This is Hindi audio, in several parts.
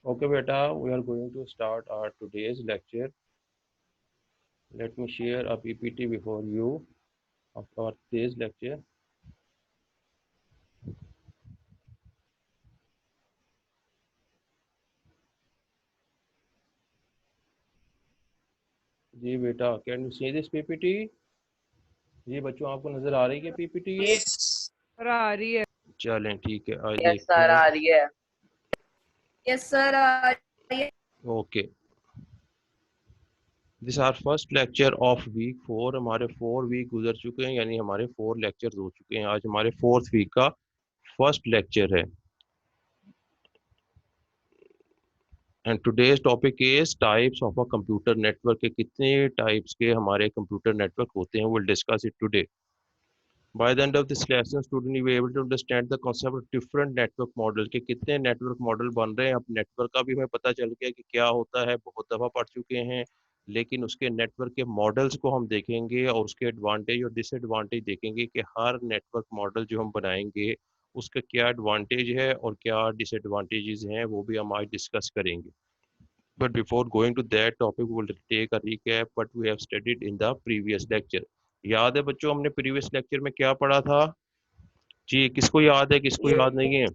Okay, beta, we are going to start our today's lecture. Let me share a PPT before you of our today's lecture. जी बेटा, can you see this PPT? जी बच्चों, आपको नजर आ रही है PPT ये? सर आ रही है। चलें ठीक है, आज यस देखते सर हैं। आ रही है। यस सर आ रही है। Okay, this are first lecture of week 4। हमारे 4 वीक गुजर चुके हैं, यानी हमारे 4 लेक्चर्स हो चुके हैं। आज हमारे 4th वीक का फर्स्ट लेक्चर है। And today's topic is types of a computer network के कितने टाइप्स के हमारे कंप्यूटर नेटवर्क होते हैं, will discuss it today. By the end of this lesson, student will be able to understand the concept of different network model के कितने नेटवर्क मॉडल बन रहे हैं। अब नेटवर्क का भी हमें पता चल गया कि क्या होता है, बहुत दफ़ा पढ़ चुके हैं, लेकिन उसके नेटवर्क के मॉडल्स को हम देखेंगे और उसके एडवांटेज और डिसएडवांटेज देखेंगे कि हर नेटवर्क मॉडल जो हम बनाएंगे उसका क्या एडवांटेज है और क्या डिसएडवांटेजेस हैं, वो भी हम आज डिस्कस करेंगे। But before going to that topic, we will take a recap what we have studied in the previous lecture. याद है बच्चों, हमने प्रीवियस लेक्चर में क्या पढ़ा था? जी, किसको याद है, किसको याद नहीं है?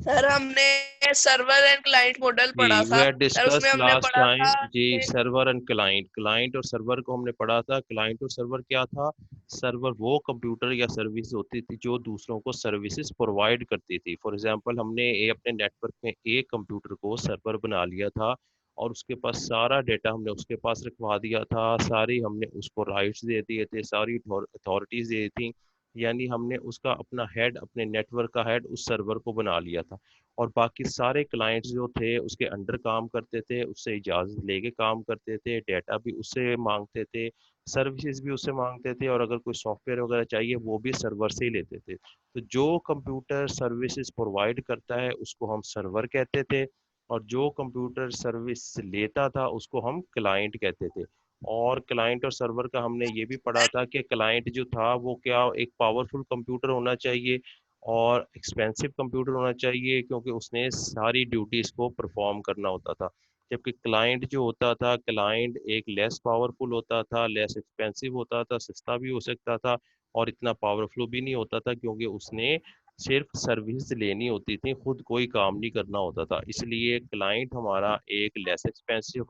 सर हमने सर्वर एंड क्लाइंट मॉडल जी, पढ़ा वी था। हैड सर उसमें डिस्कस हमने लास्ट पढ़ा टाइम। था जी, कि सर्वर एंड क्लाइंट, क्लाइंट और सर्वर को हमने पढ़ा था। क्लाइंट और सर्वर क्या था? सर्वर वो कंप्यूटर या सर्विस होती थी जो दूसरों को सर्विसेज प्रोवाइड करती थी। फॉर एग्जांपल, हमने अपने नेटवर्क में एक कंप्यूटर को सर्वर बना लिया था और उसके पास सारा डेटा हमने उसके पास रखवा दिया था, सारी हमने उसको राइट्स दे दिए थे, सारी अथॉरिटीज दे दी थी, यानी हमने उसका अपना हेड, अपने नेटवर्क का हेड उस सर्वर को बना लिया था। और बाकी सारे क्लाइंट्स जो थे उसके अंडर काम करते थे, उससे इजाज़त लेके काम करते थे, डेटा भी उससे मांगते थे, सर्विसेज भी उससे मांगते थे, और अगर कोई सॉफ्टवेयर वगैरह चाहिए वो भी सर्वर से ही लेते थे। तो जो कंप्यूटर सर्विसेज प्रोवाइड करता है उसको हम सर्वर कहते थे, और जो कंप्यूटर सर्विस लेता था उसको हम क्लाइंट कहते थे। और क्लाइंट और सर्वर का हमने ये भी पढ़ा था कि क्लाइंट जो था वो क्या एक पावरफुल कंप्यूटर होना चाहिए और एक्सपेंसिव कंप्यूटर होना चाहिए, क्योंकि उसने सारी ड्यूटीज को परफॉर्म करना होता था। जबकि क्लाइंट जो होता था, क्लाइंट एक लेस पावरफुल होता था, लेस एक्सपेंसिव होता था, सस्ता भी हो सकता था और इतना पावरफुल भी नहीं होता था, क्योंकि उसने सिर्फ सर्विस लेनी होती थी, खुद कोई काम नहीं करना होता था। इसलिए क्लाइंट हमारा एक लेस एक्सपेंसिव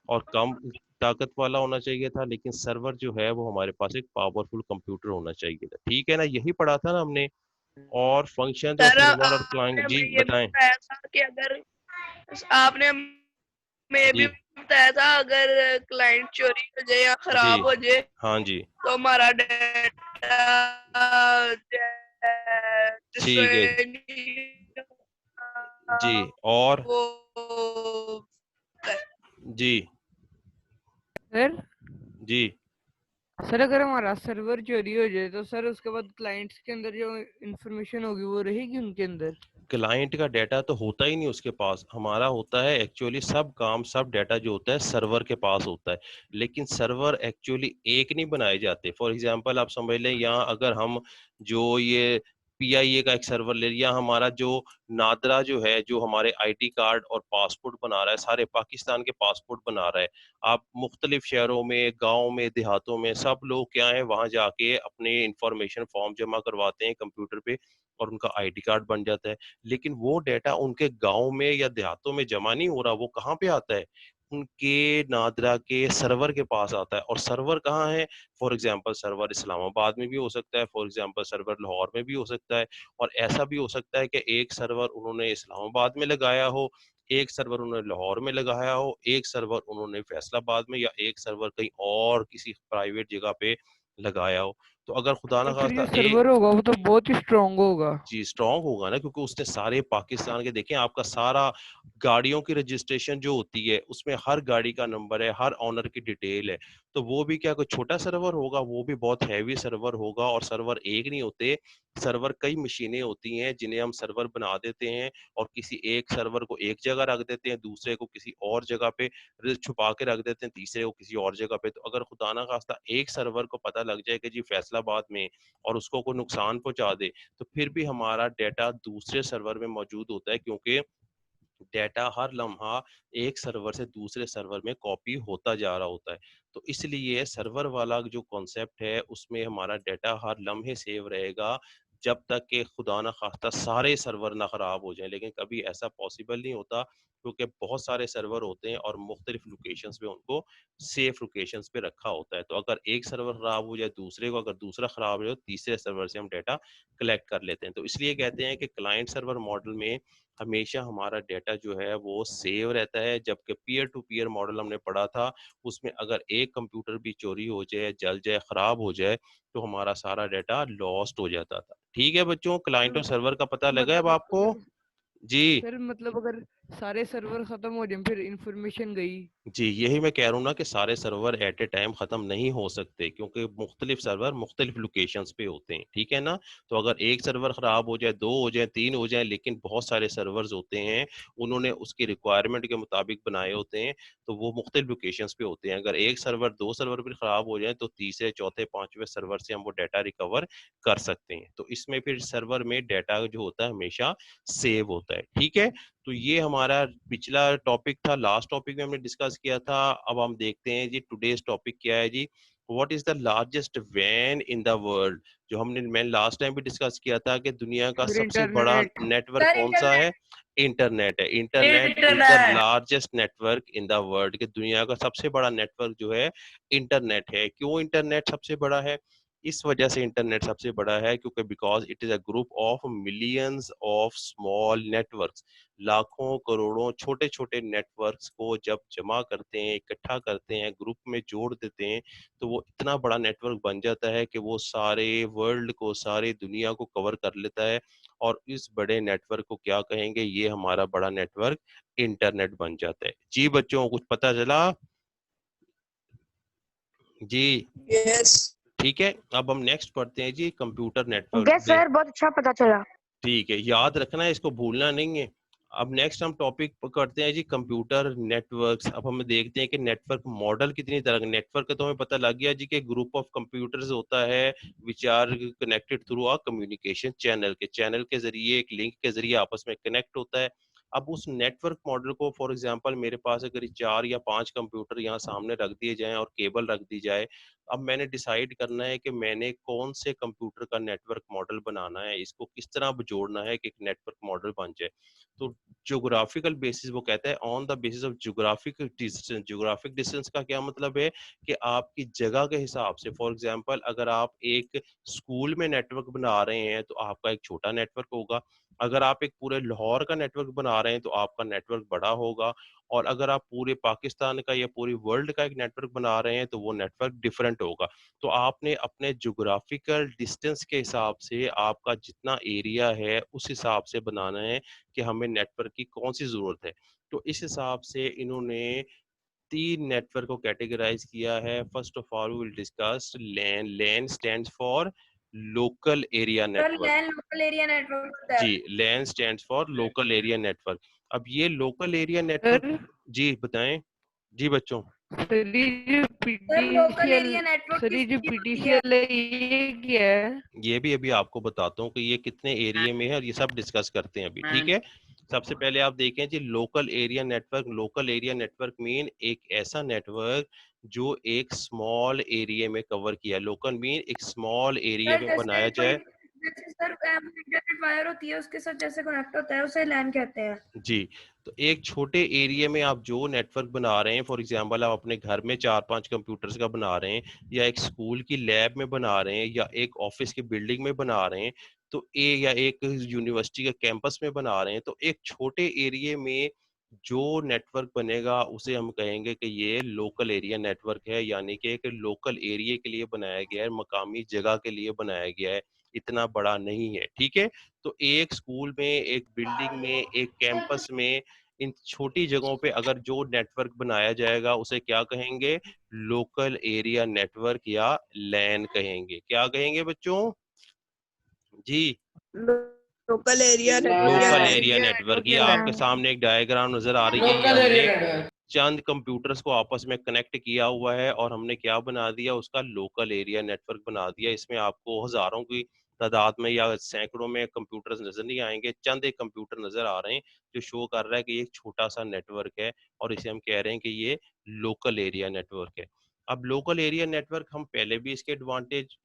और कम ताकत वाला होना चाहिए था, लेकिन सर्वर जो है वो हमारे पास एक पावरफुल कंप्यूटर होना चाहिए था। ठीक है ना, यही पढ़ा था ना हमने। और फंक्शंस ऑफ सर सर्वर और आपने क्लाइंट, जी हमें ये भी बताएं। बताया था कि अगर आपने हमें ये भी जी बताया था अगर क्लाइंट चोरी हो जाए या जी खराब हो जाए हाँ जी, तो हमारा डेटा ठीक है डिस्ट्रॉय जी। और वो जी सर जी सर अगर हमारा सर्वर चोरी हो जाए तो सर उसके बाद क्लाइंट्स के अंदर जो इंफॉर्मेशन होगी वो रहेगी उनके अंदर। क्लाइंट का डाटा तो होता ही नहीं उसके पास, हमारा होता है एक्चुअली सब काम, सब डाटा जो होता है सर्वर के पास होता है। लेकिन सर्वर एक्चुअली एक नहीं बनाए जाते। फॉर एग्जांपल आप समझ लें, यहाँ अगर हम जो ये पीआईए का एक सर्वर ले लिया, हमारा जो नादरा जो है, जो हमारे आईडी कार्ड और पासपोर्ट बना रहा है, सारे पाकिस्तान के पासपोर्ट बना रहा है। आप मुख्तलिफ शहरों में, गाँव में, देहातों में सब लोग क्या है, वहाँ जाके अपने इंफॉर्मेशन फॉर्म जमा करवाते हैं कंप्यूटर पे और उनका आईडी कार्ड बन जाता है। लेकिन वो डेटा उनके गांव में या देहातों में जमा नहीं हो रहा, वो कहाँ पे आता है? उनके नादरा के सर्वर के पास आता है। और सर्वर कहाँ है? फॉर एग्जांपल सर्वर इस्लामाबाद में भी हो सकता है, फॉर एग्जांपल सर्वर लाहौर में भी हो सकता है, और ऐसा भी हो सकता है कि एक सर्वर उन्होंने इस्लामाबाद में लगाया हो, एक सर्वर उन्होंने लाहौर में लगाया हो, एक सर्वर उन्होंने फैसलाबाद में, या एक सर्वर कहीं और किसी प्राइवेट जगह पे लगाया हो। तो अगर खुदा ना तो फिर खास्ता जो सर्वर होगा वो तो बहुत ही स्ट्रांग होगा। जी स्ट्रांग होगा ना, क्योंकि उसने सारे पाकिस्तान के, देखें आपका सारा गाड़ियों की रजिस्ट्रेशन जो होती है उसमें हर गाड़ी का नंबर है, हर ऑनर की डिटेल है। तो वो भी क्या कोई छोटा सर्वर होगा? वो भी बहुत हैवी सर्वर होगा। और सर्वर एक नहीं होते, सर्वर कई मशीनें होती हैं जिन्हें हम सर्वर बना देते हैं और किसी एक सर्वर को एक जगह रख देते हैं, दूसरे को किसी और जगह पे छुपा के रख देते हैं, तीसरे को किसी और जगह पे। तो अगर खुदा ना खास्ता एक सर्वर को पता लग जाए कि जी फैसलाबाद में और उसको कोई नुकसान पहुंचा दे, तो फिर भी हमारा डेटा दूसरे सर्वर में मौजूद होता है, क्योंकि डेटा हर लम्हा एक सर्वर से दूसरे सर्वर में कॉपी होता जा रहा होता है। तो इसलिए सर्वर वाला जो कॉन्सेप्ट है उसमें हमारा डेटा हर लम्हे सेव रहेगा, जब तक कि खुदा ना खास्ता सारे सर्वर ना खराब हो जाए। लेकिन कभी ऐसा पॉसिबल नहीं होता, क्योंकि बहुत सारे सर्वर होते हैं और मुख्तलिफ लोकेशंस पे उनको सेफ लोकेशंस पे रखा होता है। तो अगर एक सर्वर खराब हो जाए दूसरे को, अगर दूसरा खराब हो जाए तो तीसरे सर्वर से हम डेटा कलेक्ट कर लेते हैं। तो इसलिए कहते हैं कि क्लाइंट सर्वर मॉडल में हमेशा हमारा डेटा जो है वो सेव रहता है, जबकि पीयर टू पीयर मॉडल हमने पढ़ा था, उसमें अगर एक कंप्यूटर भी चोरी हो जाए, जल जाए, खराब हो जाए, तो हमारा सारा डेटा लॉस्ट हो जाता था। ठीक है बच्चों, क्लाइंट और सर्वर का पता लगा है अब मतलब आपको? अगर जी सर मतलब अगर सारे सर्वर खत्म हो जाए फिर इंफॉर्मेशन गई। जी, यही मैं कह रहा हूँ ना कि सारे सर्वर एट ए टाइम ख़त्म नहीं हो सकते, क्योंकि मुख्तलिफ सर्वर मुख्तलिफ लोकेशंस पे होते हैं, ठीक है ना? तो अगर एक सर्वर ख़राब हो जाए, 2 हो जाए, 3 हो जाए, लेकिन बहुत सारे सर्वर्स होते हैं, उन्होंने उसकी रिक्वायरमेंट के मुताबिक बनाए होते हैं, तो वो मुख्तलिफ लोकेशंस पे होते हैं। अगर एक सर्वर, 2 सर्वर भी ख़राब हो जाए, तो तीसरे, चौथे, 5वें सर्वर से हम वो डाटा रिकवर कर सकते हैं। तो इसमें फिर सर्वर में डाटा जो होता है हमेशा सेव होता है, ठीक है? तो ये हमारा पिछला टॉपिक था, लास्ट टॉपिक में हमने डिस्कस किया था। अब हम देखते हैं जी टुडेज टॉपिक क्या है जी। व्हाट इज द लार्जेस्ट वैन इन द वर्ल्ड? जो मैंने लास्ट टाइम भी डिस्कस किया था कि दुनिया का फिर सबसे बड़ा इंटरनेट। नेटवर्क सर कौन सा है? इंटरनेट। इंटरनेट है। Internet is the internet. Largest network in the world, कि दुनिया का सबसे बड़ा नेटवर्क जो है इंटरनेट है। क्यों इंटरनेट सबसे बड़ा है? इस वजह से इंटरनेट सबसे बड़ा है क्योंकि because it is a group of millions of small networks. लाखों करोड़ों छोटे छोटे नेटवर्क्स को जब जमा करते हैं, इकट्ठा करते हैं, ग्रुप में जोड़ देते हैं, तो वो इतना बड़ा नेटवर्क बन जाता है कि वो सारे वर्ल्ड को, सारी दुनिया को कवर कर लेता है। और इस बड़े नेटवर्क को क्या कहेंगे? ये हमारा बड़ा नेटवर्क इंटरनेट बन जाता है। जी बच्चों, कुछ पता चला? जी यस। ठीक है। अब हम नेक्स्ट पढ़ते हैं जी, कंप्यूटर नेटवर्क। यस सर, बहुत अच्छा पता चला। ठीक है, याद रखना है, इसको भूलना नहीं है। अब नेक्स्ट हम टॉपिक करते हैं जी, कंप्यूटर नेटवर्क्स। अब हम देखते हैं कि नेटवर्क मॉडल कितनी तरह के नेटवर्क है। तो हमें पता लग गया जी कि ग्रुप ऑफ कंप्यूटर्स होता है which are connected through a communication channel, के चैनल के जरिए, एक लिंक के जरिए आपस में कनेक्ट होता है। अब उस नेटवर्क मॉडल को, फॉर एग्जांपल मेरे पास अगर 4 या 5 कंप्यूटर यहाँ सामने रख दिए जाएं और केबल रख दी जाए, अब मैंने डिसाइड करना है कि मैंने कौन से कंप्यूटर का नेटवर्क मॉडल बनाना है, इसको किस तरह जोड़ना है कि एक नेटवर्क मॉडल बन जाए। तो ज्योग्राफिकल बेसिस, वो कहता है on the basis of geographic distance. Geographic distance का क्या मतलब है? कि आपकी जगह के हिसाब से, फॉर एग्जांपल अगर आप एक स्कूल में नेटवर्क बना रहे हैं तो आपका एक छोटा नेटवर्क होगा। अगर आप एक पूरे लाहौर का नेटवर्क बना रहे हैं तो आपका नेटवर्क बड़ा होगा। और अगर आप पूरे पाकिस्तान का या पूरी वर्ल्ड का एक नेटवर्क बना रहे हैं तो वो नेटवर्क डिफरेंट होगा। तो आपने अपने ज्योग्राफिकल डिस्टेंस के हिसाब से, आपका जितना एरिया है उस हिसाब से बनाना है कि हमें नेटवर्क की कौन सी जरूरत है। तो इस हिसाब से इन्होंने 3 नेटवर्क को कैटेगराइज किया है। First of all will discuss LAN. LAN stands for local area sir network. LAN local area network होता जी, है। LAN stands for local area network. अब ये लोकल एरिया नेटवर्क, सर जी बताएं। जी बच्चों, सर ये जो sir local PTCL area network sir ये जो किसकी होती है? पीटीसीएल है ये क्या है? ये भी अभी आपको बताता हूँ कि ये कितने एरिया में है और ये सब डिस्कस करते हैं अभी, ठीक है? सबसे पहले आप देखें जी, local area network. Local area network mean एक ऐसा नेटवर्क जो एक स्मॉल एरिया में कवर किया। लोकल मीन एक स्मॉल एरिया सर में जैसे बनाया कोई, जाए। जैसे सर इंटरनेट वायर होती है उसके साथ जैसे कनेक्ट होता है उसे लैन कहते हैं। जी, तो एक छोटे एरिया में आप जो नेटवर्क बना रहे हैं, फॉर एग्जांपल आप अपने घर में 4-5 कंप्यूटर्स का बना रहे हैं, या एक स्कूल की लैब में बना रहे हैं, या एक ऑफिस की बिल्डिंग में बना रहे हैं, तो या एक यूनिवर्सिटी के कैंपस में बना रहे हैं, तो एक छोटे एरिया में जो नेटवर्क बनेगा उसे हम कहेंगे कि ये लोकल एरिया नेटवर्क है, यानी कि एक लोकल एरिया के लिए बनाया गया है, मकामी जगह के लिए बनाया गया है, इतना बड़ा नहीं है, ठीक है? तो एक स्कूल में, एक बिल्डिंग में, एक कैंपस में, इन छोटी जगहों पे अगर जो नेटवर्क बनाया जाएगा उसे क्या कहेंगे? लोकल एरिया नेटवर्क या लैन कहेंगे। क्या कहेंगे बच्चों? जी local area local network. Area network, ये आपके सामने एक डायग्राम नजर आ रही है। ये हमने चंद कंप्यूटर्स को आपस में कनेक्ट किया हुआ है और हमने क्या बना दिया, उसका लोकल एरिया नेटवर्क बना दिया। इसमें आपको हजारों की तादाद में या सैकड़ों में कंप्यूटर्स नजर नहीं आएंगे, चंद एक कंप्यूटर नजर आ रहे हैं जो शो कर रहा है कि ये एक छोटा सा नेटवर्क है और इसे हम कह रहे हैं कि ये लोकल एरिया नेटवर्क है। अब लोकल एरिया नेटवर्क हम पहले भी इसके एडवांटेज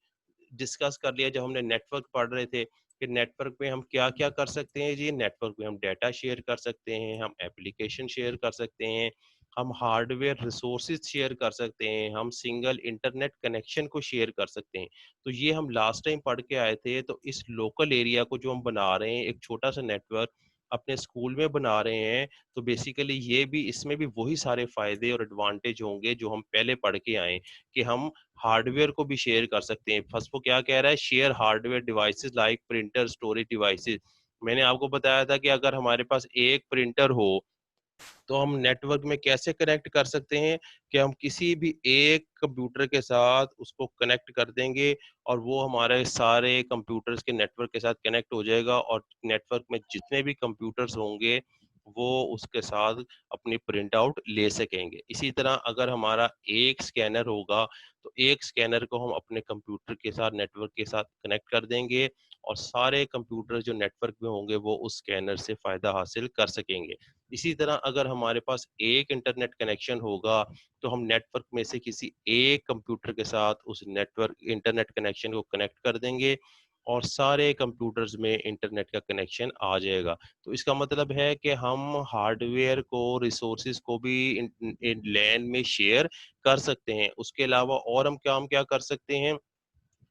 डिस्कस कर लिया जब हमने नेटवर्क पढ़ रहे थे कि नेटवर्क में हम क्या क्या कर सकते हैं जी। नेटवर्क में हम डेटा शेयर कर सकते हैं, हम एप्लीकेशन शेयर कर सकते हैं, हम हार्डवेयर रिसोर्सेज शेयर कर सकते हैं, हम सिंगल इंटरनेट कनेक्शन को शेयर कर सकते हैं। तो ये हम लास्ट टाइम पढ़ के आए थे। तो इस लोकल एरिया को जो हम बना रहे हैं, एक छोटा सा नेटवर्क अपने स्कूल में बना रहे हैं, तो बेसिकली ये भी, इसमें भी वही सारे फायदे और एडवांटेज होंगे जो हम पहले पढ़ के आए कि हम हार्डवेयर को भी शेयर कर सकते हैं। फर्स्ट वो क्या कह रहा है, share hardware devices like printer storage devices. मैंने आपको बताया था कि अगर हमारे पास एक प्रिंटर हो तो हम नेटवर्क में कैसे कनेक्ट कर सकते हैं कि हम किसी भी एक कंप्यूटर के साथ उसको कनेक्ट कर देंगे और वो हमारे सारे कंप्यूटर्स के नेटवर्क के साथ कनेक्ट हो जाएगा और नेटवर्क में जितने भी कंप्यूटर्स होंगे वो उसके साथ अपनी प्रिंट आउट ले सकेंगे। इसी तरह अगर हमारा एक स्कैनर होगा तो एक स्कैनर को हम अपने कंप्यूटर के साथ, नेटवर्क के साथ कनेक्ट कर देंगे और सारे कंप्यूटर जो नेटवर्क में होंगे वो उस स्कैनर से फायदा हासिल कर सकेंगे। इसी तरह अगर हमारे पास एक इंटरनेट कनेक्शन होगा तो हम नेटवर्क में से किसी एक कंप्यूटर के साथ उस नेटवर्क इंटरनेट कनेक्शन को कनेक्ट कर देंगे और सारे कंप्यूटर्स में इंटरनेट का कनेक्शन आ जाएगा। तो इसका मतलब है कि हम हार्डवेयर को, रिसोर्सेज को भी लैन में शेयर कर सकते हैं। उसके अलावा और हम काम क्या कर सकते हैं,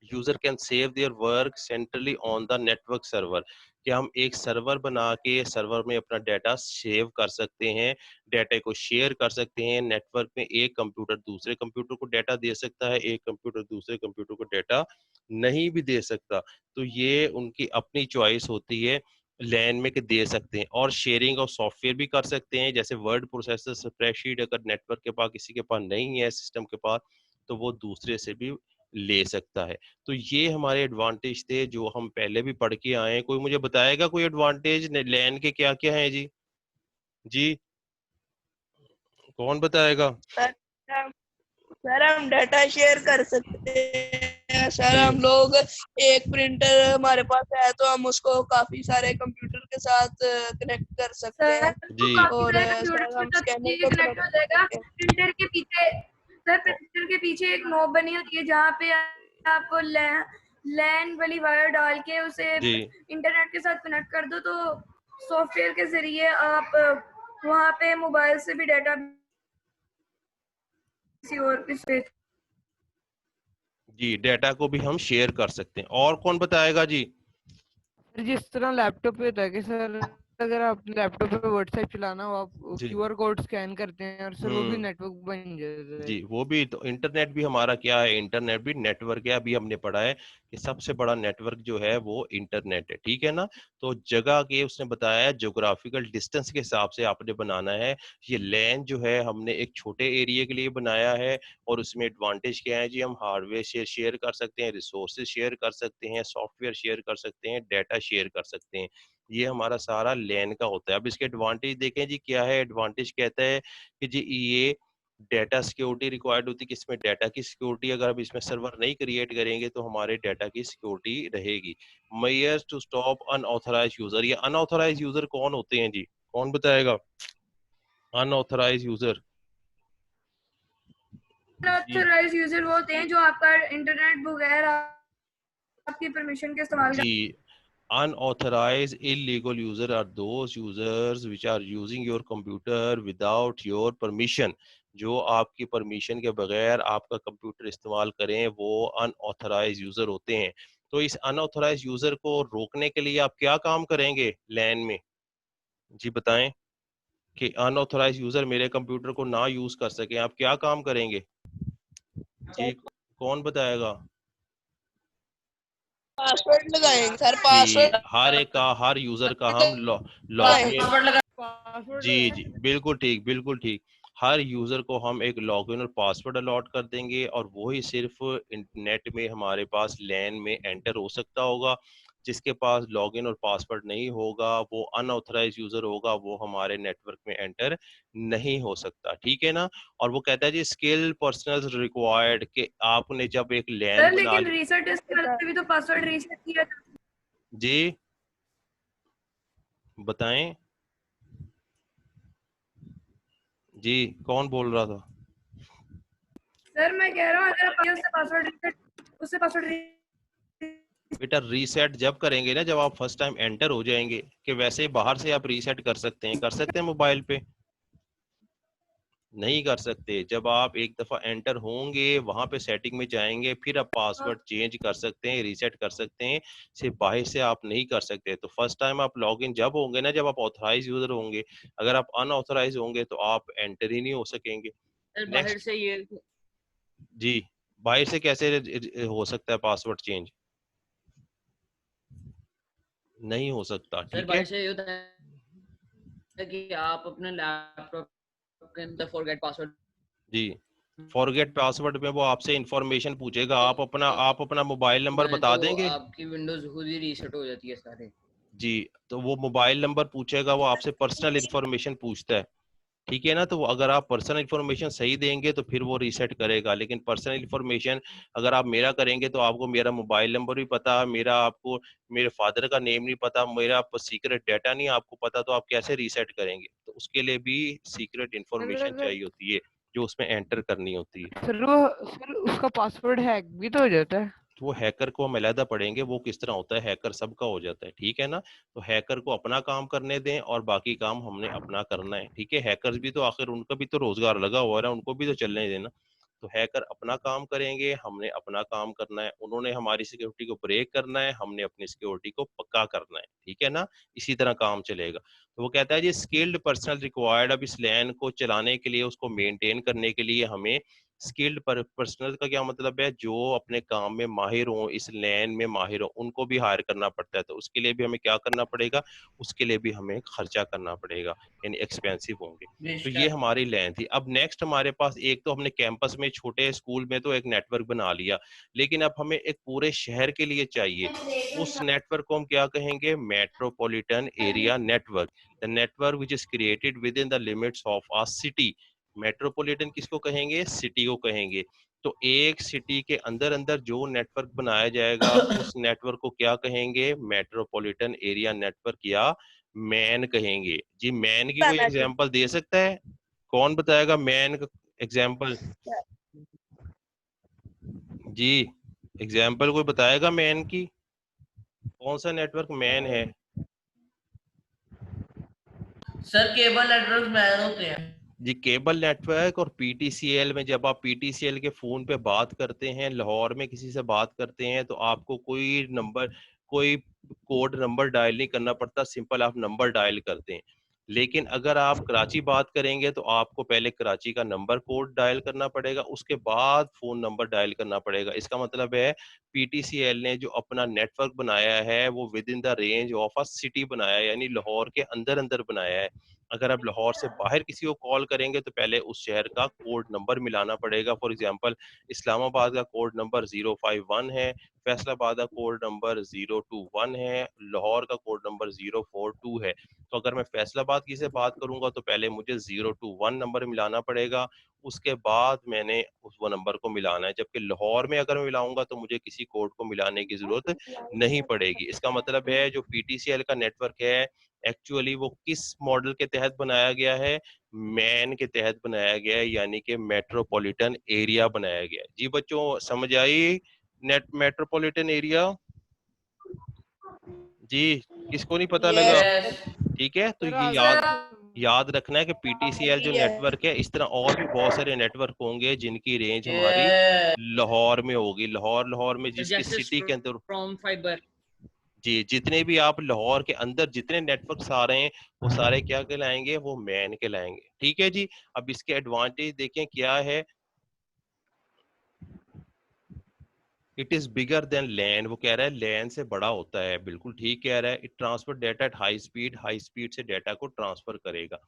user can save their work centrally on the network server, कि हम एक सर्वर बना के सर्वर में अपना डाटा सेव कर सकते हैं, डाटा को शेयर कर सकते हैं। नेटवर्क में एक कंप्यूटर दूसरे कंप्यूटर को डाटा दे सकता है, एक कंप्यूटर दूसरे कंप्यूटर को डाटा नहीं भी दे सकता। तो ये उनकी अपनी चॉइस होती है लैन में कि दे सकते हैं। और शेयरिंग ऑफ सॉफ्टवेयर भी कर सकते हैं, जैसे वर्ड प्रोसेसर, स्प्रेडशीट अगर नेटवर्क के पास किसी के पास नहीं है, सिस्टम के पास, तो वो दूसरे से भी ले सकता है। तो ये हमारे एडवांटेज थे जो हम पहले भी पढ़ के आए हैं। कोई मुझे बताएगा कोई एडवांटेज लैन के क्या क्या है जी? जी कौन बताएगा? सर सर हम डाटा शेयर कर सकते हैं सर। जी हम लोग एक प्रिंटर हमारे पास है तो हम उसको काफी सारे कंप्यूटर के साथ कनेक्ट कर सकते सर हैं तो जी काफी और सारे कंप्यूटर सर के हम साथ स्कैनर ये को कनेक्ट कनेक्ट हो कर जाएगा। सकते हैं। प्रिंटर के पीछे सर, प्रिंटर के पीछे एक नॉब बनी होती है जहाँ पे आपको लैन वाली वायर डाल के उसे जी इंटरनेट के साथ कनेक्ट कर दो, तो सॉफ्टवेयर के जरिए आप वहाँ पे मोबाइल से भी डाटा किसी और किसी जी, डाटा को भी हम शेयर कर सकते हैं। और कौन बताएगा जी? सर जिस तरह लैपटॉप पे होता है कि सर अगर आप लैपटॉप पे व्हाट्सएप चलाना हो, आप जी क्यूआर कोड स्कैन करते हैं और सर वो भी हम्म नेटवर्क बन जाता है। जी, वो भी तो इंटरनेट भी हमारा क्या है, इंटरनेट भी नेटवर्क है। अभी हमने पढ़ा है कि सबसे बड़ा नेटवर्क जो है वो इंटरनेट है, ठीक है ना। तो जगह के उसने बताया है, ज्योग्राफिकल डिस्टेंस के हिसाब से आपने बनाना है। ये लैन जो है हमने एक छोटे एरिया के लिए बनाया है और उसमें एडवांटेज क्या है जी, हम हार्डवेयर शेयर कर सकते हैं, रिसोर्सेज शेयर कर सकते हैं, सॉफ्टवेयर शेयर कर सकते हैं, डाटा शेयर कर सकते हैं। ये हमारा सारा लैन का होता है। अब इसके एडवांटेज देखें जी, क्या है एडवांटेज, कहता है कि जी ये डेटा सिक्योरिटी रिक्वायर्ड होती है, कि इसमें डाटा की सिक्योरिटी, अगर हम इसमें सर्वर नहीं क्रिएट करेंगे तो हमारे डाटा की सिक्योरिटी रहेगी। Measures to stop unauthorize user, ये अनऑथराइज यूजर कौन होते हैं जी? कौन बताएगा? अनऑथराइज यूजर जी अनऑथराइज्ड यूजर वो होते हैं जो आपका इंटरनेट बगैर आपकी परमिशन के इस्तेमाल जी unauthorized illegal user are those users which are using your computer without your permission। जो आपकी परमिशन के बगैर आपका कंप्यूटर इस्तेमाल करें वो अनऑथराइज यूजर होते हैं। तो इस अनऑथराइज यूजर को रोकने के लिए आप क्या काम करेंगे लैन में? जी बताएं कि अनऑथराइज यूजर मेरे कंप्यूटर को ना यूज कर सके, आप क्या काम करेंगे जी? कौन बताएगा? पासवर्ड लगाएंगे सर, जी, पासवर्ड हर एक का, हर यूजर का हम लगाएंगे। लॉगिन, पासवर्ड जी जी बिल्कुल ठीक, बिल्कुल ठीक। हर यूजर को हम एक लॉगिन और पासवर्ड अलॉट कर देंगे और वही सिर्फ नेट में हमारे पास लैन में एंटर हो सकता होगा। जिसके पास लॉगिन और पासवर्ड नहीं होगा, वो अनऑथराइज यूजर होगा, वो हमारे नेटवर्क में एंटर नहीं हो सकता, ठीक है ना। और वो कहता है जी स्किल पर्सनल रिक्वायर्ड, कि आपने जब एक लैन सर बना लेकिन ली। रीसेट टेस्ट करते भी तो पासवर्ड रीसेट किया था। जी बताएं जी, कौन बोल रहा था? सर मैं कह रहा हूँ अगर आप उससे पासवर्ड रीसेट उससे पासवर्ड बेटा रीसेट जब करेंगे ना, जब आप फर्स्ट टाइम एंटर हो जाएंगे, कि वैसे ही बाहर से आप रीसेट कर सकते हैं मोबाइल पे? नहीं कर सकते। जब आप एक दफा एंटर होंगे, वहां पे सेटिंग में जाएंगे, फिर आप पासवर्ड चेंज कर सकते हैं, रीसेट कर सकते हैं, सिर्फ बाहर से आप नहीं कर सकते। तो फर्स्ट टाइम आप लॉगिन जब होंगे ना, जब आप ऑथराइज यूजर होंगे, अगर आप अनऑथराइज होंगे तो आप एंटर ही नहीं हो सकेंगे। सर बाहर नेक्स्ट से ये जी, बाहर से कैसे हो सकता है पासवर्ड चेंज? नहीं हो सकता, सर ठीक है बाहर से ये होता है कि आप अपने लैपटॉप के अंदर फॉरगेट पासवर्ड जी। फॉरगेट पासवर्ड में वो आपसे इंफॉर्मेशन पूछेगा, आप अपना मोबाइल नंबर में बता तो देंगे। आपकी विंडोज खुद ही रीसेट हो जाती है सारे। जी, तो वो मोबाइल नंबर पूछेगा, वो आपसे पर्सनल इंफॉर्मेशन पूछता है, ठीक है ना। तो अगर आप पर्सनल इंफॉर्मेशन सही देंगे तो फिर वो रीसेट करेगा। लेकिन पर्सनल इंफॉर्मेशन अगर आप मेरा करेंगे तो आपको मेरा मोबाइल नंबर भी पता, मेरा आपको मेरे फादर का नेम नहीं पता, मेरा सीक्रेट डाटा नहीं आपको पता, तो आप कैसे रीसेट करेंगे? तो उसके लिए भी सीक्रेट सर इंफॉर्मेशन अगर चाहिए होती है, जो उसमें एंटर करनी होती है। सर उसका पासवर्ड हैक भी तो हो जाता है। तो वो हैकर को हम अलहदा पढ़ेंगे, वो किस तरह होता है, हैकर सबका हो जाता है, ठीक है ना। तो हैकर को अपना काम करने दें और बाकी काम हमने अपना करना है, ठीक है। हैकर्स भी तो आखिर उनका भी तो रोजगार लगा हुआ है ना, उनको भी तो चलने देना। तो हैकर अपना काम करेंगे, हमने अपना काम करना है। उन्होंने हमारी सिक्योरिटी को ब्रेक करना है, हमने अपनी सिक्योरिटी को पक्का करना है, ठीक है ना। इसी तरह काम चलेगा। तो वो कहता है जी स्किल्ड पर्सनल रिक्वायर्ड। अब इस लैन को चलाने के लिए, उसको मेंटेन करने के लिए हमें स्किल्ड पर्सनल का क्या मतलब है, जो अपने काम में माहिर हो, इस लैन में माहिर हो, उनको भी हायर करना पड़ता है। तो उसके लिए भी हमें क्या करना पड़ेगा, उसके लिए भी हमें खर्चा करना पड़ेगा, यानी एक्सपेंसिव होंगे। तो ये हमारी लैन थी। अब नेक्स्ट हमारे पास, एक तो हमने कैंपस में छोटे स्कूल में तो एक नेटवर्क बना लिया, लेकिन अब हमें एक पूरे शहर के लिए चाहिए। उस नेटवर्क को हम क्या कहेंगे, metropolitan area network. The network which is created with in the limits of a city. Metropolitan किसको कहेंगे, सिटी को कहेंगे। तो एक सिटी के अंदर अंदर जो नेटवर्क बनाया जाएगा, उस नेटवर्क को क्या कहेंगे, मेट्रोपॉलिटन एरिया नेटवर्क या मैन कहेंगे। जी मैन की कोई एग्जांपल दे सकता है? कौन बताएगा मैन का एग्जांपल? जी, एग्जांपल कोई बताएगा मैन की? कौन सा नेटवर्क मैन है? सर केबल नेटवर्क मैन होते हैं। जी केबल नेटवर्क और पीटीसीएल में, जब आप पीटीसीएल के फोन पे बात करते हैं, लाहौर में किसी से बात करते हैं, तो आपको कोई कोड नंबर डायल नहीं करना पड़ता, सिंपल आप नंबर डायल करते हैं। लेकिन अगर आप कराची बात करेंगे तो आपको पहले कराची का नंबर कोड डायल करना पड़ेगा, उसके बाद फोन नंबर डायल करना पड़ेगा। इसका मतलब है पीटीसीएल ने जो अपना नेटवर्क बनाया है वो with in the range of a city बनाया है, यानी लाहौर के अंदर अंदर बनाया है। अगर आप लाहौर से बाहर किसी को कॉल करेंगे तो पहले उस शहर का कोड नंबर मिलाना पड़ेगा। फॉर एग्जांपल इस्लामाबाद का कोड नंबर 051 है, फैसलाबाद का कोड नंबर 021 है, लाहौर का कोड नंबर 042 है। तो अगर मैं फैसलाबाद की से बात करूंगा तो पहले मुझे 021 नंबर मिलाना पड़ेगा, उसके बाद मैंने उस वो नंबर को मिलाना है। जबकि लाहौर में अगर मैं मिलाऊंगा तो मुझे किसी कोड को मिलाने की जरूरत नहीं पड़ेगी। इसका मतलब है जो पीटीसीएल का नेटवर्क है, एक्चुअली वो किस मॉडल के तहत बनाया गया है, मैन के तहत बनाया गया है, यानी कि मेट्रोपॉलिटन एरिया बनाया गया है। जी बच्चों समझ आई नेट मेट्रोपॉलिटन एरिया? जी किसको नहीं पता लगा? यस ठीक है, तो सर ये आगे याद रखना है कि पीटीसीएल जो नेटवर्क है, इस तरह और भी बहुत सारे नेटवर्क होंगे जिनकी रेंज हमारी यस लाहौर में होगी। लाहौर लाहौर में जिसकी जैसे सिटी के अंदर, फ्रॉम फाइबर। जी जितने भी आप लाहौर के अंदर जितने नेटवर्क्स आ रहे हैं वो सारे क्या कहलाएंगे, वो मैन कहलाएंगे, ठीक है जी। अब इसके एडवांटेज देखें क्या है। इट इज बिगर देन लैन, वो कह रहा है लैन से बड़ा होता है, बिल्कुल ठीक कह रहा है। It transfer data at high speed से डेटा को ट्रांसफर करेगा।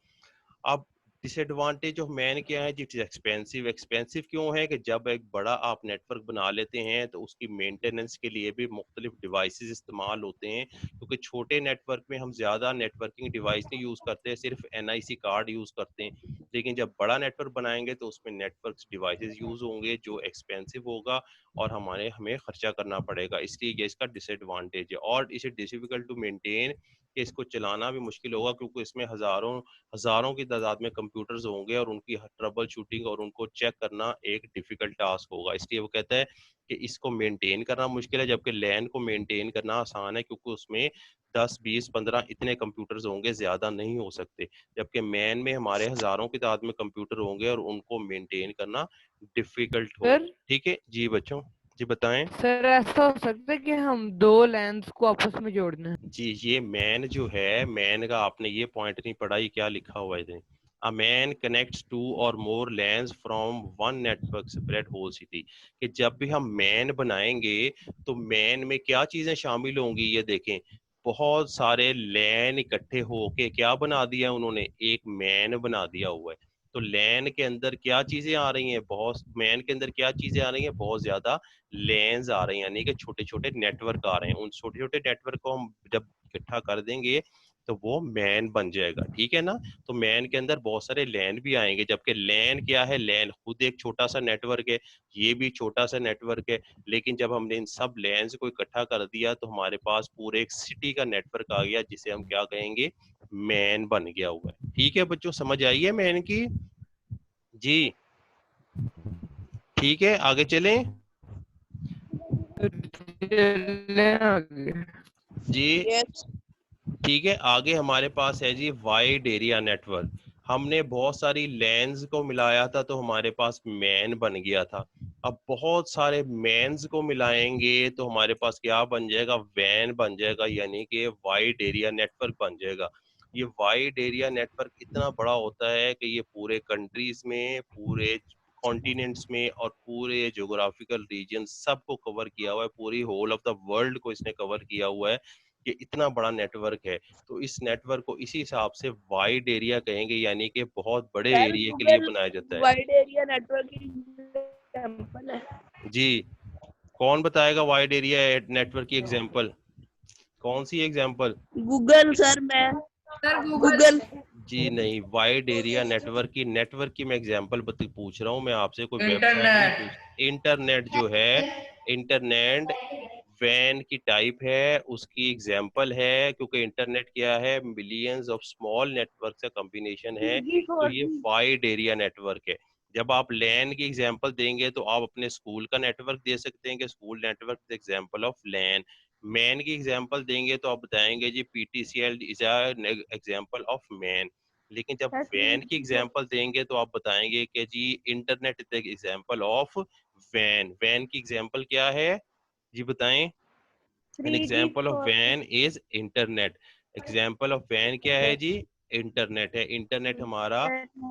अब डिसएडवांटेज ऑफ मैन क्या है? It is expensive. एक्सपेंसिव क्यों है? कि जब एक बड़ा आप नेटवर्क बना लेते हैं तो उसकी मेंटेनेंस के लिए भी मुख्तलिफ डिवाइसेस इस्तेमाल होते हैं, क्योंकि छोटे नेटवर्क में हम ज़्यादा नेटवर्किंग डिवाइस नहीं यूज़ करते, सिर्फ NIC कार्ड यूज़ करते हैं। लेकिन जब बड़ा नेटवर्क बनाएंगे तो उसमें नेटवर्क डिवाइसेस यूज़ होंगे जो एक्सपेंसिव होगा और हमें खर्चा करना पड़ेगा, इसलिए ये इसका डिसएडवांटेज है। और इसे डिफिकल्ट टू मेंटेन, कि इसको चलाना भी मुश्किल होगा, क्योंकि इसमें हजारों की तादाद में कंप्यूटर्स होंगे और उनकी ट्रबल शूटिंग और उनको चेक करना एक डिफिकल्ट टास्क होगा। इसलिए वो कहता है कि इसको मेंटेन करना मुश्किल है, जबकि लैन को मेंटेन करना आसान है, क्योंकि उसमें 10 20 15 इतने कंप्यूटर्स होंगे, ज्यादा नहीं हो सकते। जबकि मैन में हमारे हजारों की तादाद में कंप्यूटर होंगे और उनको मेंटेन करना डिफिकल्ट सर होगा। ठीक है जी बच्चों, जी बताएं। सर ऐसा हो सकता है कि हम दो लैंस को आपस में जोड़ना है? जी, ये मैन जो है, मैन का आपने ये पॉइंट नहीं पढ़ा, ये क्या लिखा हुआ है इधर? A man connects two or more LANs from one network spread whole city। कि जब भी हम मैन बनाएंगे तो मैन में क्या चीजें शामिल होंगी, ये देखें। बहुत सारे लैन इकट्ठे होके क्या बना दिया उन्होंने? एक मैन बना दिया हुआ है। तो लैन के अंदर क्या चीजें आ रही हैं? बहुत, मैन के अंदर क्या चीजें आ रही हैं? बहुत ज्यादा लेन्स आ रहे हैं, यानी कि छोटे छोटे नेटवर्क आ रहे हैं। उन छोटे छोटे नेटवर्क को हम जब इकट्ठा कर देंगे तो वो मैन बन जाएगा, ठीक है ना? तो मैन के अंदर बहुत सारे लैन भी आएंगे, जबकि लैन क्या है? लैन खुद एक छोटा सा नेटवर्क है, ये भी छोटा सा नेटवर्क है। लेकिन जब हमने इन सब लैंस को इकट्ठा कर दिया तो हमारे पास पूरे एक सिटी का नेटवर्क आ गया, जिसे हम क्या कहेंगे? मैन बन गया हुआ है। ठीक है बच्चों, समझ आई है मैन की? जी ठीक है, आगे चलें चलें आगे। जी। यस ठीक है, आगे हमारे पास है जी वाइड एरिया नेटवर्क। हमने बहुत सारी लैंस को मिलाया था तो हमारे पास मैन बन गया था। अब बहुत सारे मैन्स को मिलाएंगे तो हमारे पास क्या बन जाएगा? वैन बन जाएगा, यानी कि वाइड एरिया नेटवर्क बन जाएगा। ये वाइड एरिया नेटवर्क इतना बड़ा होता है कि ये पूरे कंट्रीज में, पूरे कॉन्टिनेंट्स में और पूरे ज्योग्राफिकल रीजन सबको कवर किया हुआ है, पूरी होल ऑफ द वर्ल्ड को इसने कवर किया हुआ है। ये इतना बड़ा नेटवर्क है, तो इस नेटवर्क को इसी हिसाब से वाइड एरिया कहेंगे, यानी कि बहुत बड़े सर, एरिया के लिए गूगल बनाया जाता है। वाइड एरिया नेटवर्क की एग्जांपल है। जी, कौन बताएगा वाइड एरिया नेटवर्क की एग्जांपल? कौन सी एग्जांपल? गूगल सर, मैं सर गूगल। गूगल जी नहीं, वाइड एरिया नेटवर्क की मैं एग्जांपल पूछ रहा हूँ मैं आपसे, कोई वेबसाइट नहीं इंटरनेट। पूछ। इंटरनेट जो है, इंटरनेट वैन की टाइप है, उसकी एग्जांपल है, क्योंकि इंटरनेट क्या है? मिलियंस ऑफ स्मॉल नेटवर्क का कॉम्बिनेशन है, तो ये वाइड एरिया नेटवर्क है। जब आप लैन की एग्जांपल देंगे तो आप अपने स्कूल का नेटवर्क दे सकते हैं कि school network example of LAN. MAN की एग्जांपल देंगे तो आप बताएंगे जी PTCL is example of MAN. लेकिन जब वैन की एग्जांपल देंगे तो आप बताएंगे कि जी इंटरनेट इज एग्जांपल ऑफ वैन। वैन की एग्जांपल क्या है जी बताएं? एन एग्जाम्पल ऑफ वैन इज इंटरनेट। एग्जाम्पल ऑफ वैन क्या है जी? इंटरनेट है। इंटरनेट हमारा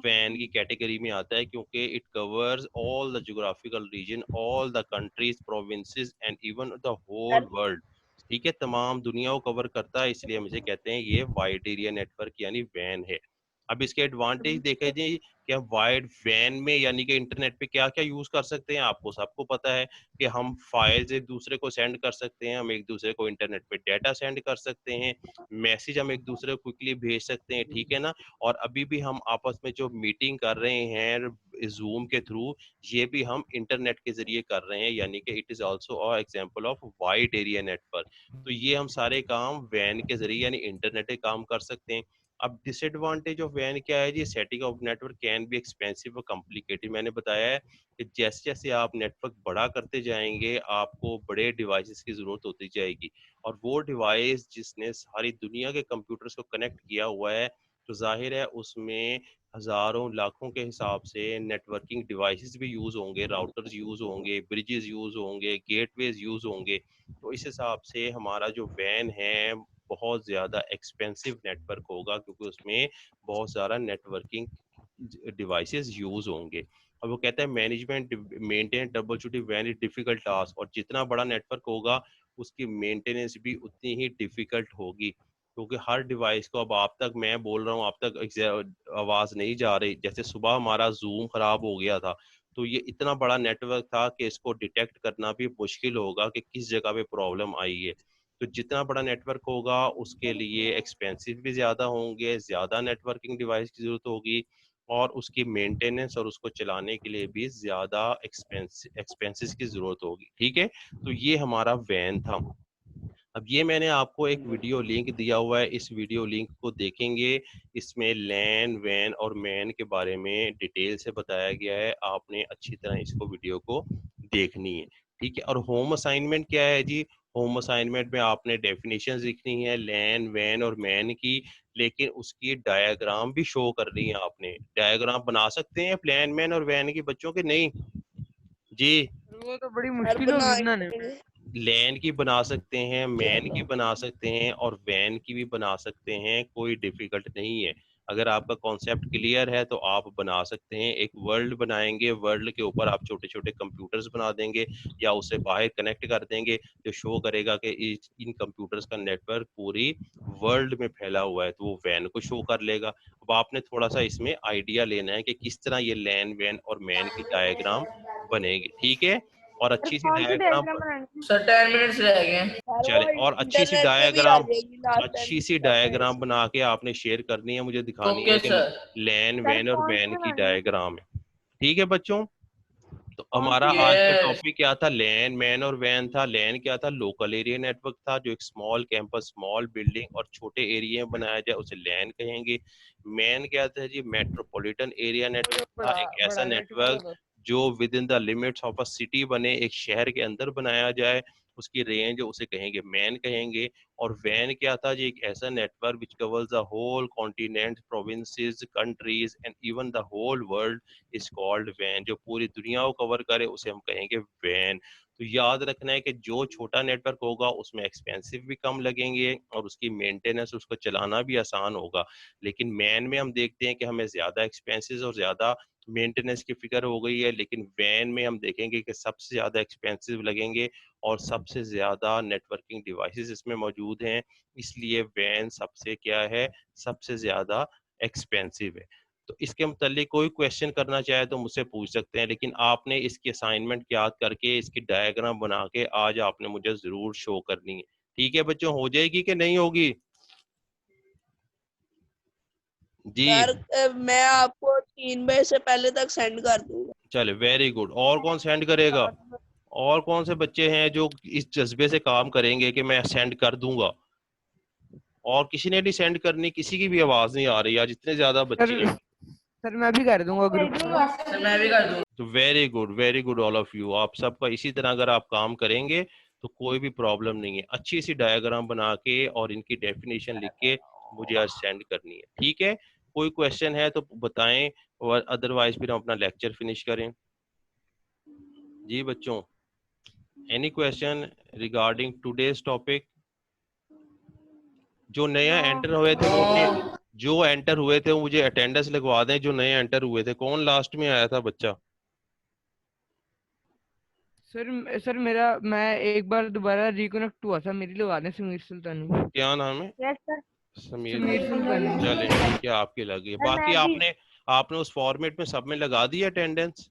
वैन की कैटेगरी में आता है, क्योंकि it covers all the geographical region, all the countries, provinces and even the whole world. ठीक है, तमाम दुनिया को कवर करता है, इसलिए हम इसे कहते हैं ये वाइड एरिया नेटवर्क यानी वैन है। अब इसके एडवांटेज देखे जी, कि हम वाइड वैन में यानी कि इंटरनेट पे क्या क्या यूज कर सकते हैं, आपको सबको पता है कि हम फाइल्स एक दूसरे को सेंड कर सकते हैं, हम एक दूसरे को इंटरनेट पे डाटा सेंड कर सकते हैं, मैसेज हम एक दूसरे को क्विकली भेज सकते हैं, ठीक है ना? और अभी भी हम आपस में जो मीटिंग कर रहे हैं जूम के थ्रू, ये भी हम इंटरनेट के जरिए कर रहे हैं, यानी कि it is also a example of wide area network. तो ये हम सारे काम वैन के जरिए यानी इंटरनेट के काम कर सकते हैं। अब डिसएडवांटेज ऑफ वैन क्या है जी? Setting of network can be expensive और कॉम्प्लिकेटेड। मैंने बताया है कि जैसे जैसे आप नेटवर्क बड़ा करते जाएंगे आपको बड़े डिवाइसेस की जरूरत होती जाएगी, और वो डिवाइस जिसने सारी दुनिया के कंप्यूटर्स को कनेक्ट किया हुआ है, तो जाहिर है उसमें हजारों लाखों के हिसाब से नेटवर्किंग डिवाइसेस भी यूज होंगे, राउटर्स यूज होंगे, ब्रिजेस यूज होंगे, गेटवेज यूज होंगे। तो इस हिसाब से हमारा जो वैन है बहुत ज़्यादा एक्सपेंसिव नेटवर्क होगा, क्योंकि उसमें बहुत सारा नेटवर्किंग डिवाइसेस यूज होंगे। अब वो कहता है management maintain trouble shooting very difficult task, और जितना बड़ा नेटवर्क होगा उसकी मेंटेनेंस भी उतनी ही डिफिकल्ट होगी। क्योंकि हर डिवाइस को अब आप तक मैं बोल रहा हूँ, आप तक आवाज नहीं जा रही। जैसे सुबह हमारा जूम खराब हो गया था, तो ये इतना बड़ा नेटवर्क था कि इसको डिटेक्ट करना भी मुश्किल होगा कि किस जगह पे प्रॉब्लम आई है। तो जितना बड़ा नेटवर्क होगा उसके लिए एक्सपेंसिव भी ज़्यादा होंगे, ज़्यादा नेटवर्किंग डिवाइस की ज़रूरत होगी, और उसकी मेंटेनेंस और उसको चलाने के लिए भी ज़्यादा एक्सपेंसेस की ज़रूरत होगी। ठीक है, तो ये हमारा वैन था। अब ये मैंने आपको एक वीडियो लिंक दिया हुआ है, इस वीडियो लिंक को देखेंगे। इसमें लैन, वैन और मैन के बारे में डिटेल से बताया गया है, आपने अच्छी तरह इसको वीडियो को देखनी है। ठीक है, और होम असाइनमेंट क्या है जी? होम असाइनमेंट में आपने डेफिनेशंस लिखनी है लैन, वैन और मैन की, लेकिन उसकी डायग्राम भी शो करनी है। आपने डायग्राम बना सकते हैं लैन, मैन और वैन की बच्चों के? नहीं जी, वो तो बड़ी सर मुश्किल होगी बनाने में। बनाएंगे। लैन की बना सकते हैं, मैन की बना सकते हैं और वैन की भी बना सकते हैं, कोई डिफिकल्ट नहीं है। अगर आपका कॉन्सेप्ट क्लियर है तो आप बना सकते हैं। एक वर्ल्ड बनाएंगे, वर्ल्ड के ऊपर आप छोटे छोटे कंप्यूटर्स बना देंगे या उसे बाहर कनेक्ट कर देंगे, जो शो करेगा कि इन कंप्यूटर्स का नेटवर्क पूरी वर्ल्ड में फैला हुआ है, तो वो वैन को शो कर लेगा। अब आपने थोड़ा सा इसमें आइडिया लेना है कि किस तरह ये लैन, वैन और मैन की डायग्राम बनेगी। ठीक है, और सर अच्छी सी कौन सी डायग्राम डायग्राम बनानी है? सर 10 मिनट्स रह गए हैं। सर चले, वो और अच्छी सी इंटरनेट पे भी आ डायग्राम, जाएगी लास्ट अच्छी सी टाइम डायग्राम बना के आपने शेयर करनी है, मुझे दिखानी है ओके कि सर। लैन, सर वैन और कौन सी मैन की बनानी है? डायग्राम है। ठीक है बच्चों, तो कौन हमारा सी? आज का यस। टॉपिक क्या था? लैन, मैन और वैन था। लैन क्या था? लोकल एरिया नेटवर्क था, जो एक स्मॉल कैंपस, स्मॉल बिल्डिंग और छोटे एरिया में बनाया जाए उसे लैन कहेंगे। मैन क्या था जी? मेट्रोपॉलिटन एरिया वो जो नेटवर्क था, बड़ा एक ऐसा बड़ा नेटवर्क नेटवर्क होता है। जो with in the limits of a city बने, एक शहर के अंदर बनाया जाए, उसकी रेंज उसे कहेंगे मैन कहेंगे। और वैन क्या था जी? एक ऐसा network which covers the whole continent, provinces, countries and even the whole world is called वैन। जो पूरी दुनिया को कवर करे उसे हम कहेंगे वैन। तो याद रखना है कि जो छोटा नेटवर्क होगा उसमें एक्सपेंसिव भी कम लगेंगे और उसकी मेंटेनेंस, उसको चलाना भी आसान होगा। लेकिन मैन में हम देखते हैं कि हमें ज्यादा एक्सपेंसेस और ज्यादा मेंटेनेंस की फिक्र हो गई है, लेकिन वैन में हम देखेंगे कि सबसे ज्यादा एक्सपेंसिव लगेंगे और सबसे ज्यादा नेटवर्किंग डिवाइसेस इसमें मौजूद हैं, इसलिए वैन सबसे क्या है? सबसे ज्यादा एक्सपेंसिव है। तो इसके मुतालिक कोई क्वेश्चन करना चाहे तो मुझसे पूछ सकते हैं, लेकिन आपने इसकी असाइनमेंट याद करके इसकी डायग्राम बना के आज आपने मुझे जरूर शो करनी है। ठीक है बच्चों, हो जाएगी कि नहीं होगी जी? सर मैं आपको 3 बजे से पहले तक सेंड कर दूंगा। चले, वेरी गुड। और कौन सेंड करेगा? और कौन से बच्चे हैं जो इस जज्बे से काम करेंगे कि मैं सेंड कर दूंगा? और किसी ने नहीं सेंड करनी? किसी की भी आवाज नहीं आ रही आज, इतने ज्यादा बच्चे हैं। सर मैं भी कर दूंगा ग्रुप में। सर मैं भी कर दूँ। तो very good all of you. आप सबका इसी तरह अगर आप काम करेंगे तो कोई भी प्रॉब्लम नहीं है। अच्छी सी डायग्राम बना के और इनकी डेफिनेशन लिख के मुझे आज सेंड करनी है। ठीक है, कोई क्वेश्चन है तो बताएं, और अदरवाइज फिर हम अपना लेक्चर फिनिश करें। जी बच्चों, any question regarding today's topic? जो नया एंटर हुए थे वो अपनी, जो एंटर हुए थे वो मुझे अटेंडेंस लगवा दें। जो नए एंटर हुए थे, कौन लास्ट में आया था बच्चा? सर मेरा, मैं एक बार दोबारा रिकनेक्ट हुआ था, मेरी लगा दें समीर सुल्तानी। क्या नाम है? Yes sir. समीर समीर सुल्तानी। चले ठीक है, आपकी लगी है। सर बाकी मैं भी। आपने आपने उस फॉर्मेट में सब में लगा दी अटेंडेंस?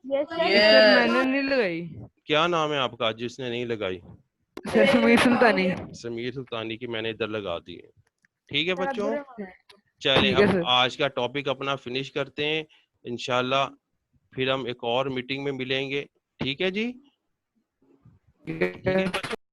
Yes sir. सर मैंने नहीं लगाई। क्या नाम है आपका जिसने नहीं लगाई? सर समीर सुल्तानी। समीर सुल्तानी की मैंने इधर लगा दी है। ठीक है बच्चों, सर चले ठीक है हम सर। आज का टॉपिक अपना फिनिश करते हैं इंशाल्लाह। फिर हम एक और मीटिंग में मिलेंगे। ठीक है जी? ठीक है बच्चों।